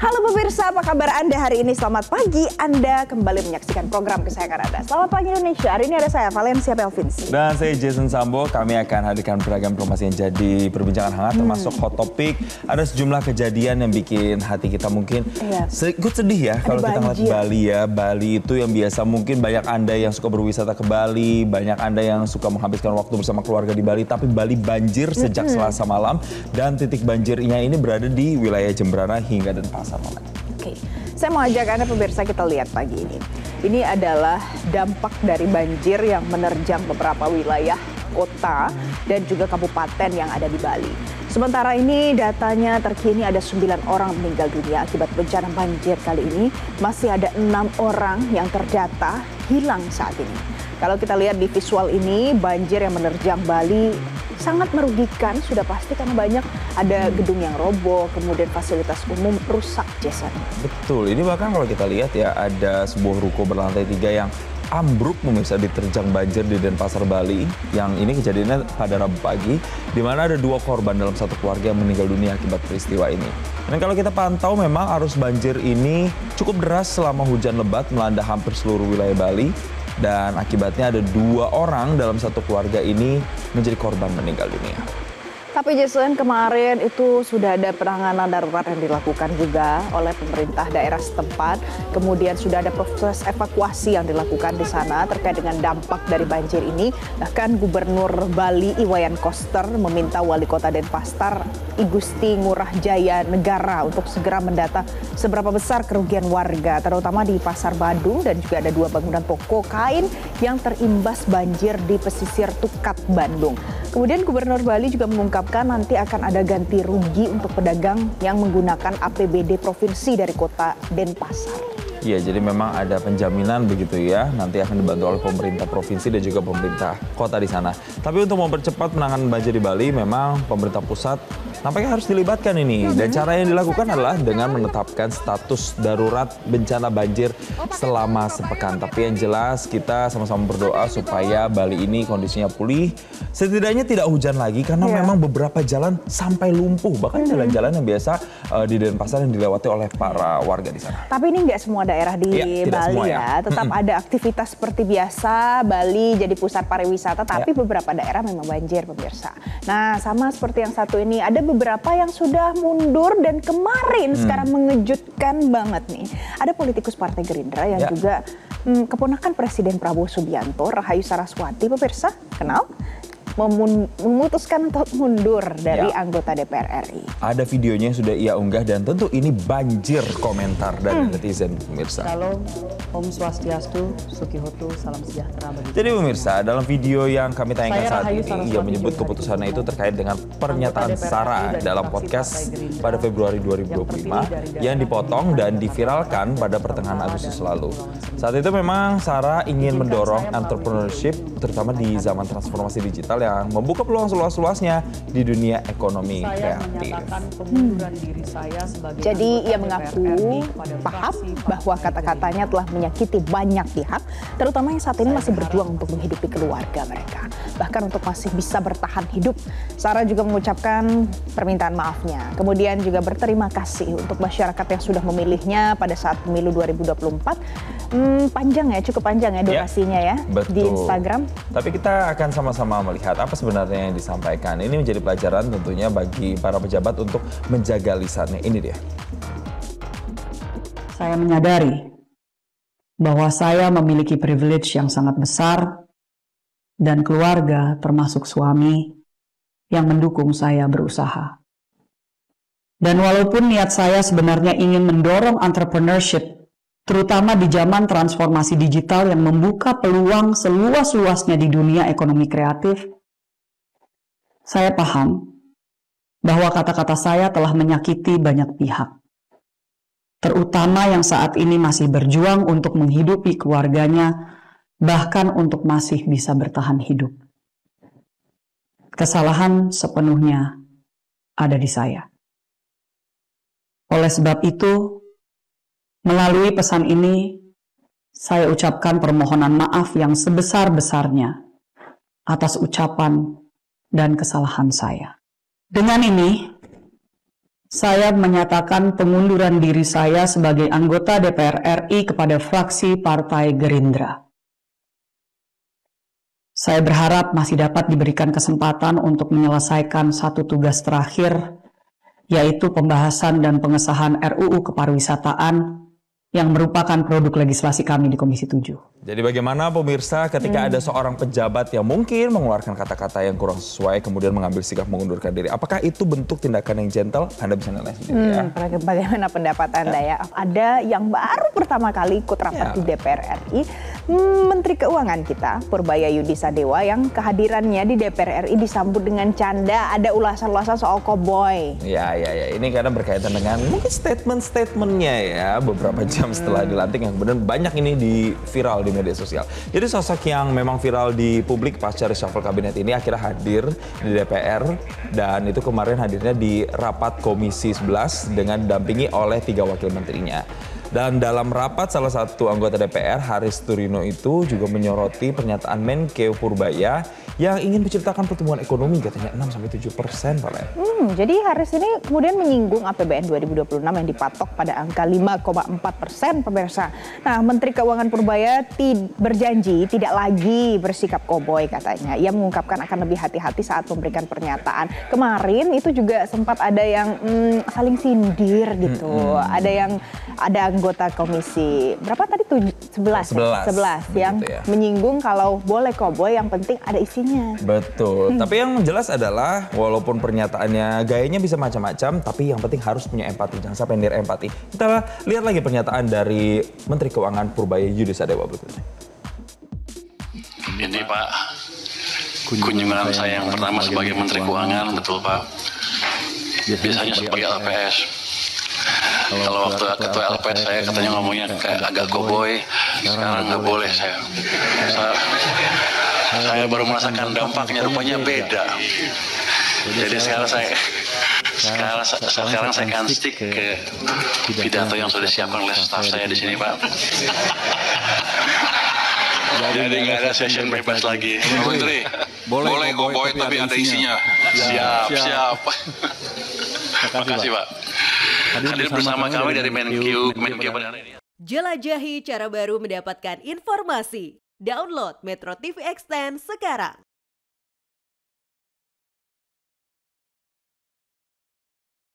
Halo pemirsa, apa kabar Anda hari ini? Selamat pagi, Anda kembali menyaksikan program kesayangan Anda. Selamat pagi Indonesia, hari ini ada saya Valencia Pelvinsi. Dan saya Jason Sambo, kami akan hadirkan beragam informasi yang jadi perbincangan hangat termasuk hot topic. Ada sejumlah kejadian yang bikin hati kita mungkin ikut sedih ya kalau kita ngeliat Bali ya. Bali itu yang biasa mungkin banyak Anda yang suka berwisata ke Bali, banyak Anda yang suka menghabiskan waktu bersama keluarga di Bali. Tapi Bali banjir sejak Selasa malam dan titik banjirnya ini berada di wilayah Jembrana hingga Denpasar. Oke, saya mau ajak Anda pemirsa kita lihat pagi ini. Ini adalah dampak dari banjir yang menerjang beberapa wilayah kota dan juga kabupaten yang ada di Bali. Sementara ini datanya terkini ada 9 orang meninggal dunia akibat bencana banjir kali ini. Masih ada 6 orang yang terdata hilang saat ini. Kalau kita lihat di visual ini, banjir yang menerjang Bali sangat merugikan, sudah pasti karena banyak ada gedung yang roboh, kemudian fasilitas umum rusak, Jason. Betul, ini bahkan kalau kita lihat ya ada sebuah ruko berlantai 3 yang ambruk pemirsa diterjang banjir di Denpasar, Bali. Yang ini kejadiannya pada Rabu pagi, di mana ada 2 korban dalam satu keluarga yang meninggal dunia akibat peristiwa ini. Dan kalau kita pantau memang arus banjir ini cukup deras selama hujan lebat melanda hampir seluruh wilayah Bali. Dan akibatnya ada 2 orang dalam satu keluarga ini menjadi korban meninggal dunia. Tapi Jason, kemarin itu sudah ada penanganan darurat yang dilakukan juga oleh pemerintah daerah setempat. Kemudian sudah ada proses evakuasi yang dilakukan di sana terkait dengan dampak dari banjir ini. Bahkan Gubernur Bali Iwayan Koster meminta Wali Kota Denpasar I Gusti Ngurah Jaya Negara untuk segera mendata seberapa besar kerugian warga, terutama di Pasar Badung, dan juga ada 2 bangunan toko kain yang terimbas banjir di pesisir Tukat, Bandung. Kemudian Gubernur Bali juga mengungkapkan nanti akan ada ganti rugi untuk pedagang yang menggunakan APBD provinsi dari kota Denpasar. Ya, jadi memang ada penjaminan begitu ya, nanti akan dibantu oleh pemerintah provinsi dan juga pemerintah kota di sana. Tapi untuk mempercepat penanganan banjir di Bali, memang pemerintah pusat nampaknya harus dilibatkan ini. Dan cara yang dilakukan adalah dengan menetapkan status darurat bencana banjir selama sepekan. Tapi yang jelas kita sama-sama berdoa supaya Bali ini kondisinya pulih. Setidaknya tidak hujan lagi karena memang beberapa jalan sampai lumpuh. Bahkan jalan-jalan yang biasa di Denpasar yang dilewati oleh para warga di sana. Tapi ini nggak semua daerah di Bali ya. Tetap ada aktivitas seperti biasa. Bali jadi pusat pariwisata, tapi beberapa daerah memang banjir pemirsa. Nah, sama seperti yang satu ini, ada beberapa yang sudah mundur dan kemarin sekarang mengejutkan banget nih. Ada politikus Partai Gerindra yang juga keponakan Presiden Prabowo Subianto, Rahayu Saraswati, pemirsa, kenal? Memutuskan untuk mundur dari anggota DPR RI. Ada videonya yang sudah ia unggah dan tentu ini banjir komentar dari netizen pemirsa. Salam, Om Swastiastu, Sukihoto, salam sejahtera bagi. Jadi pemirsa, dalam video yang kami tayangkan saat ini, ia menyebut keputusannya itu terkait dengan pernyataan Sarah dalam podcast pada Februari 2025 yang dipotong dan diviralkan pada pertengahan Agustus lalu. Saat itu memang Sarah ingin mendorong entrepreneurship terutama di zaman transformasi digital yang membuka peluang seluas-luasnya di dunia ekonomi kreatif. Jadi ia mengaku paham bahwa kata-katanya telah menyakiti banyak pihak, terutama yang saat ini masih berjuang untuk menghidupi keluarga mereka, bahkan untuk masih bisa bertahan hidup. Sarah juga mengucapkan permintaan maafnya, kemudian juga berterima kasih untuk masyarakat yang sudah memilihnya pada saat pemilu 2024. Panjang ya, cukup panjang ya durasinya ya di Instagram. Tapi kita akan sama-sama melihat apa sebenarnya yang disampaikan. Ini menjadi pelajaran tentunya bagi para pejabat untuk menjaga lisannya. Ini dia. Saya menyadari bahwa saya memiliki privilege yang sangat besar dan keluarga termasuk suami yang mendukung saya berusaha. Dan walaupun niat saya sebenarnya ingin mendorong entrepreneurship, terutama di zaman transformasi digital yang membuka peluang seluas-luasnya di dunia ekonomi kreatif, saya paham bahwa kata-kata saya telah menyakiti banyak pihak, terutama yang saat ini masih berjuang untuk menghidupi keluarganya, bahkan untuk masih bisa bertahan hidup. Kesalahan sepenuhnya ada di saya. Oleh sebab itu, melalui pesan ini, saya ucapkan permohonan maaf yang sebesar-besarnya atas ucapan dan kesalahan saya. Dengan ini, saya menyatakan pengunduran diri saya sebagai anggota DPR RI kepada fraksi Partai Gerindra. Saya berharap masih dapat diberikan kesempatan untuk menyelesaikan satu tugas terakhir, yaitu pembahasan dan pengesahan RUU Kepariwisataan yang merupakan produk legislasi kami di Komisi 7. Jadi bagaimana pemirsa ketika ada seorang pejabat yang mungkin mengeluarkan kata-kata yang kurang sesuai kemudian mengambil sikap mengundurkan diri. Apakah itu bentuk tindakan yang gentle? Anda bisa nilai sendiri ya. Bagaimana pendapat Anda ya? Ada yang baru pertama kali ikut rapat di DPR RI, Menteri Keuangan kita, Purbaya Yudi Sadewa, yang kehadirannya di DPR RI disambut dengan canda, ada ulasan-ulasan soal koboi. Ya. Ini karena berkaitan dengan mungkin statement-statementnya ya beberapa jam setelah dilantik yang kemudian banyak ini di viral di media sosial. Jadi sosok yang memang viral di publik pasca reshuffle kabinet ini akhirnya hadir di DPR dan itu kemarin hadirnya di rapat Komisi 11 dengan didampingi oleh 3 wakil menterinya. Dan dalam rapat salah satu anggota DPR, Haris Turino itu juga menyoroti pernyataan Menkeu Purbaya yang ingin menceritakan pertumbuhan ekonomi katanya 6-7% Pak Len. Jadi Haris ini kemudian menyinggung APBN 2026 yang dipatok pada angka 5,4% pemirsa. Nah, Menteri Keuangan Purbaya berjanji tidak lagi bersikap koboi katanya. Ia mengungkapkan akan lebih hati-hati saat memberikan pernyataan. Kemarin itu juga sempat ada yang saling sindir gitu. Ada anggota komisi berapa tadi 11 yang ya. menyinggung kalau boleh koboi yang penting ada isinya. Betul. Tapi yang jelas adalah walaupun pernyataannya gayanya bisa macam-macam, tapi yang penting harus punya empati. Jangan sampai nir empati. Kita lihat lagi pernyataan dari Menteri Keuangan Purbaya Yudi Sadewa berikutnya. Ini Pak, kunjungan saya yang pertama sebagai Menteri Keuangan, betul Pak. Biasanya sebagai LPS. Kalau waktu ketua LPS saya katanya ngomongnya kayak agak koboi, sekarang nggak boleh saya baru merasakan dampaknya, rupanya beda. Jadi sekarang saya akan stick ke pidato yang sudah disiapkan oleh staf saya di sini Pak. Jadi nggak ada session bebas lagi. Menteri, boleh koboi tapi ada isinya. Siap. Terima kasih Pak. Hadir bersama kami dari Menkeu pada hari ini. Jelajahi cara baru mendapatkan informasi. Download Metro TV Extend sekarang.